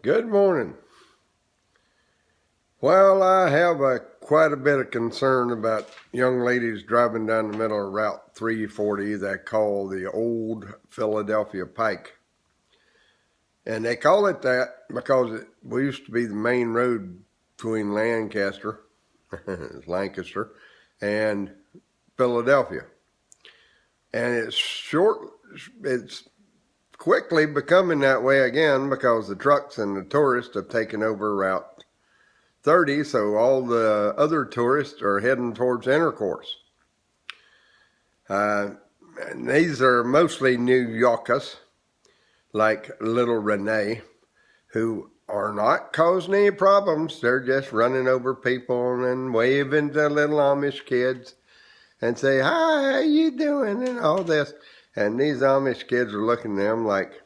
Good morning. Well, I have quite a bit of concern about young ladies driving down the middle of Route 340 that call the old Philadelphia Pike. And they call it that because it used to be the main road between Lancaster, and Philadelphia. And it's quickly becoming that way again because the trucks and the tourists have taken over Route 30, so all the other tourists are heading towards Intercourse. And these are mostly New Yorkers, like little Renee, who are not causing any problems. They're just running over people and waving to little Amish kids and say, "Hi, how you doing?" and all this. And these Amish kids are looking at them like,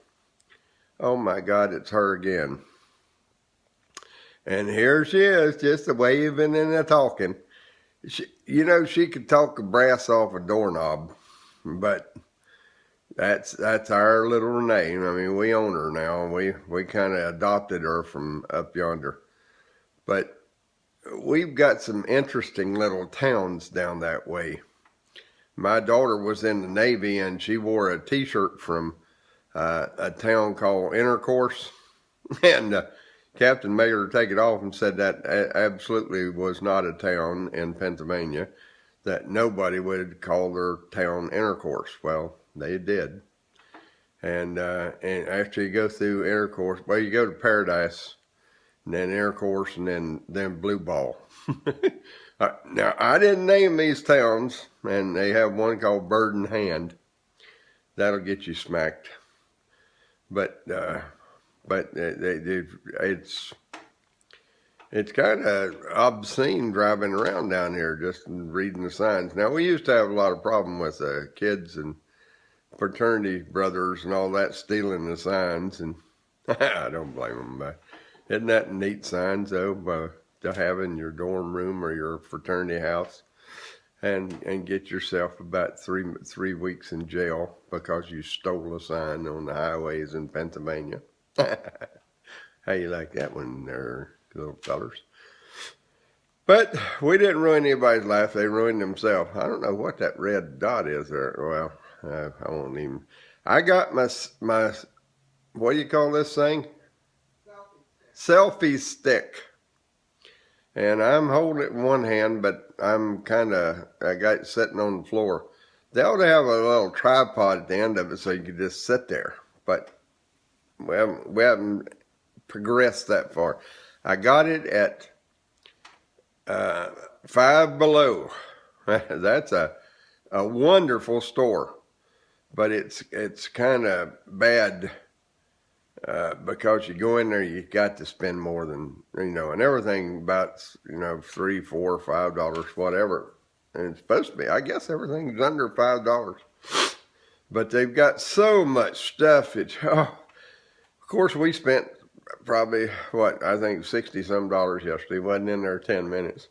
"Oh my God, it's her again." And here she is, just a waving and a talking. She could talk a brass off a doorknob, but that's our little Renee. I mean, we own her now. We kind of adopted her from up yonder. But we've got some interesting little towns down that way. My daughter was in the Navy, and she wore a T-shirt from a town called Intercourse, and Captain made her take it off and said that absolutely was not a town in Pennsylvania, that nobody would call their town Intercourse. Well, they did. And after you go through Intercourse, well, you go to Paradise, and then Intercourse, and then Blue Ball. Now, I didn't name these towns, and they have one called Bird in Hand. That'll get you smacked. But it's kind of obscene driving around down here just reading the signs. Now, we used to have a lot of problem with kids and fraternity brothers and all that stealing the signs, and I don't blame them. But isn't that a neat sign, though, to have in your dorm room or your fraternity house, and get yourself about three weeks in jail because you stole a sign on the highways in Pennsylvania? How you like that one there, little fellers? But we didn't ruin anybody's life. They ruined themselves. I don't know what that red dot is there. Well, I won't even. I got my what do you call this thing? Selfie stick. And I'm holding it in one hand, but I got it sitting on the floor. They ought to have a little tripod at the end of it so you could just sit there. But we haven't progressed that far. I got it at Five Below. That's a wonderful store, but it's kind of bad because you go in there, you got to spend more than and everything about $3, $4, $5, whatever. And it's supposed to be. I guess everything's under $5, but they've got so much stuff. Of course, we spent probably, I think $60-some yesterday. Wasn't in there 10 minutes.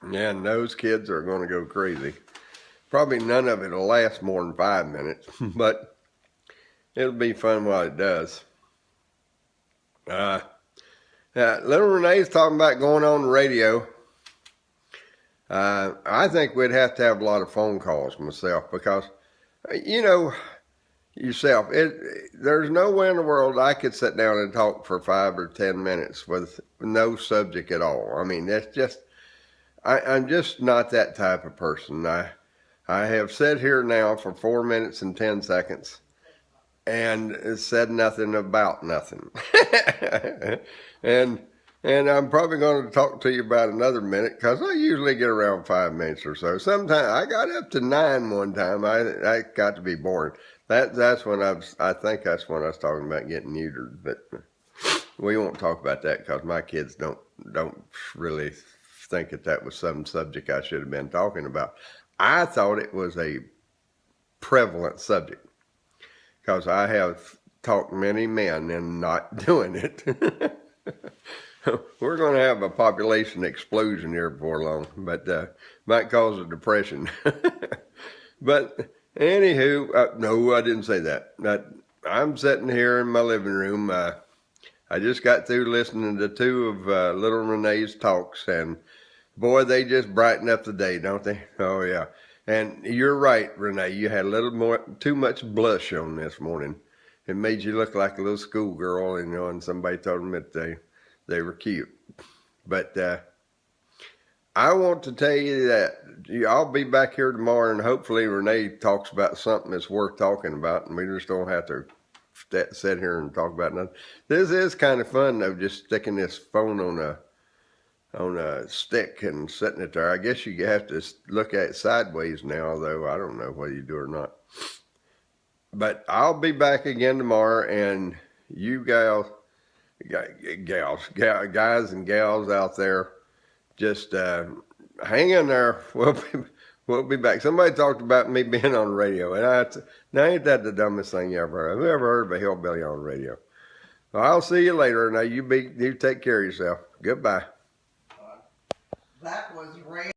And those kids are going to go crazy. Probably none of it will last more than 5 minutes, but it'll be fun while it does. Little Renee's talking about going on the radio. I think we'd have to have a lot of phone calls myself because, yourself, there's no way in the world I could sit down and talk for 5 or 10 minutes with no subject at all. I mean, that's just, I'm just not that type of person. I have sat here now for 4 minutes and 10 seconds and said nothing about nothing. And I'm probably going to talk to you about another minute because I usually get around 5 minutes or so. Sometimes I got up to 9 one time. I got to be boring. That's when I think that's when I was talking about getting neutered. But we won't talk about that because my kids don't really think that was some subject I should have been talking about. I thought it was a prevalent subject because I have talked many men and not doing it. We're going to have a population explosion here before long, but might cause a depression. But anywho, no, I didn't say that. I'm sitting here in my living room. I just got through listening to two of little Renee's talks, and boy, they just brighten up the day, don't they? Oh yeah. And you're right, Renee. You had a little more, too much blush on this morning. It made you look like a little schoolgirl, and somebody told them that they were cute. But I want to tell you that I'll be back here tomorrow, and hopefully Renee talks about something that's worth talking about, and we just don't have to sit here and talk about nothing. This is kind of fun though, just sticking this phone on a stick and setting it there. I guess you have to look at it sideways now, though. I don't know whether you do or not. But I'll be back again tomorrow, and you guys and gals out there, just hang in there. We'll be back. Somebody talked about me being on the radio, and now ain't that the dumbest thing you ever heard? Who ever heard of a hillbilly on the radio? Well, I'll see you later. Now you take care of yourself. Goodbye. That was Ray.